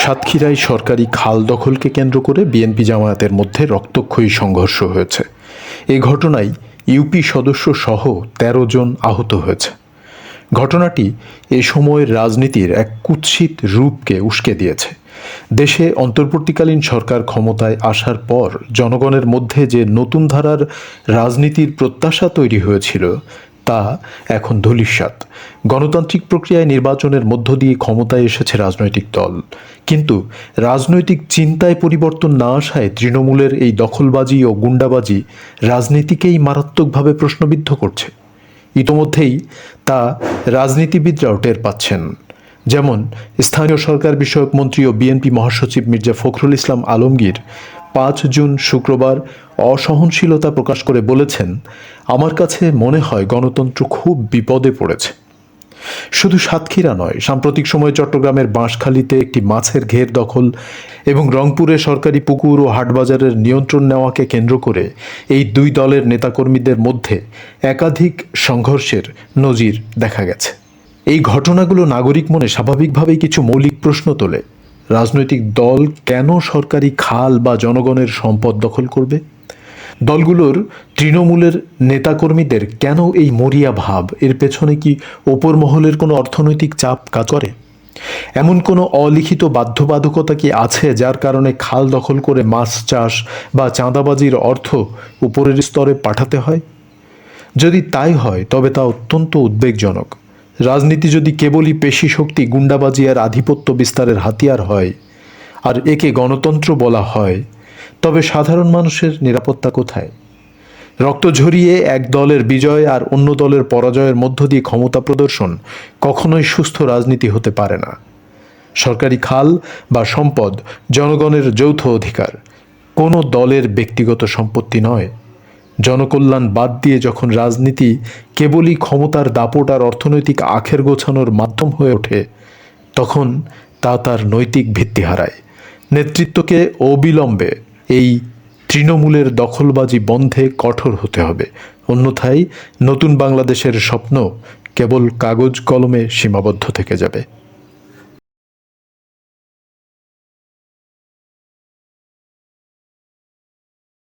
সাতক্ষীরায় সরকারি খাল দখলকে কেন্দ্র করে বিএনপি জামায়াতের মধ্যে রক্তক্ষয়ী সংঘর্ষ হয়েছে। এই ঘটনায় ইউপি সদস্য সহ ১৩ জন আহত হয়েছে। ঘটনাটি এ সময়ের রাজনীতির এক কুৎসিত রূপকে উস্কে দিয়েছে। দেশে অন্তর্বর্তীকালীন সরকার ক্ষমতায় আসার পর জনগণের মধ্যে যে নতুন ধারার রাজনীতির প্রত্যাশা তৈরি হয়েছিল তা এখন ধূলিসাৎ। গণতান্ত্রিক প্রক্রিয়ায় নির্বাচনের মধ্য দিয়ে ক্ষমতায় এসেছে রাজনৈতিক দল, কিন্তু রাজনৈতিক চিন্তায় পরিবর্তন না আসায় তৃণমূলের এই দখলবাজি ও গুন্ডাবাজি রাজনীতিকেই মারাত্মকভাবে প্রশ্নবিদ্ধ করছে। ইতোমধ্যেই তা রাজনীতিবিদরাও টের পাচ্ছেন। যেমন স্থানীয় সরকার বিষয়ক মন্ত্রী ও বিএনপি মহাসচিব মির্জা ফখরুল ইসলাম আলমগীর ৫ জুন শুক্রবার অসহনশীলতা প্রকাশ করে বলেছেন, আমার কাছে মনে হয় গণতন্ত্র খুব বিপদে পড়েছে। শুধু সাতক্ষীরা নয়, সাম্প্রতিক সময়ে চট্টগ্রামের বাঁশখালীতে একটি মাছের ঘের দখল এবং রংপুরে সরকারি পুকুর ও হাটবাজারের নিয়ন্ত্রণ নেওয়াকে কেন্দ্র করে এই দুই দলের নেতাকর্মীদের মধ্যে একাধিক সংঘর্ষের নজির দেখা গেছে। এই ঘটনাগুলো নাগরিক মনে স্বাভাবিকভাবেই কিছু মৌলিক প্রশ্ন তোলে। রাজনৈতিক দল কেন সরকারি খাল বা জনগণের সম্পদ দখল করবে? দলগুলোর তৃণমূলের নেতাকর্মীদের কেন এই মরিয়া ভাব? এর পেছনে কি ওপর মহলের কোনো অর্থনৈতিক চাপ কাজ করে? এমন কোনো অলিখিত বাধ্যবাধকতা কি আছে যার কারণে খাল দখল করে মাছ চাষ বা চাঁদাবাজির অর্থ উপরের স্তরে পাঠাতে হয়? যদি তাই হয় তবে তা অত্যন্ত উদ্বেগজনক। রাজনীতি যদি কেবলই পেশি শক্তি, গুন্ডাবাজি আর আধিপত্য বিস্তারের হাতিয়ার হয়, আর একে গণতন্ত্র বলা হয়, তবে সাধারণ মানুষের নিরাপত্তা কোথায়? রক্ত ঝরিয়ে এক দলের বিজয় আর অন্য দলের পরাজয়ের মধ্য দিয়ে ক্ষমতা প্রদর্শন কখনোই সুস্থ রাজনীতি হতে পারে না। সরকারি খাল বা সম্পদ জনগণের যৌথ অধিকার, কোনো দলের ব্যক্তিগত সম্পত্তি নয়। জনকল্যাণ বাদ দিয়ে যখন রাজনীতি কেবলই ক্ষমতার দাপট আর অর্থনৈতিক আখের গোছানোর মাধ্যম হয়ে ওঠে, তখন তা তার নৈতিক ভিত্তি হারায়। নেতৃত্বকে অবিলম্বে এই তৃণমূলের দখলবাজি বন্ধে কঠোর হতে হবে, অন্যথায় নতুন বাংলাদেশের স্বপ্ন কেবল কাগজ কলমে সীমাবদ্ধ থেকে যাবে।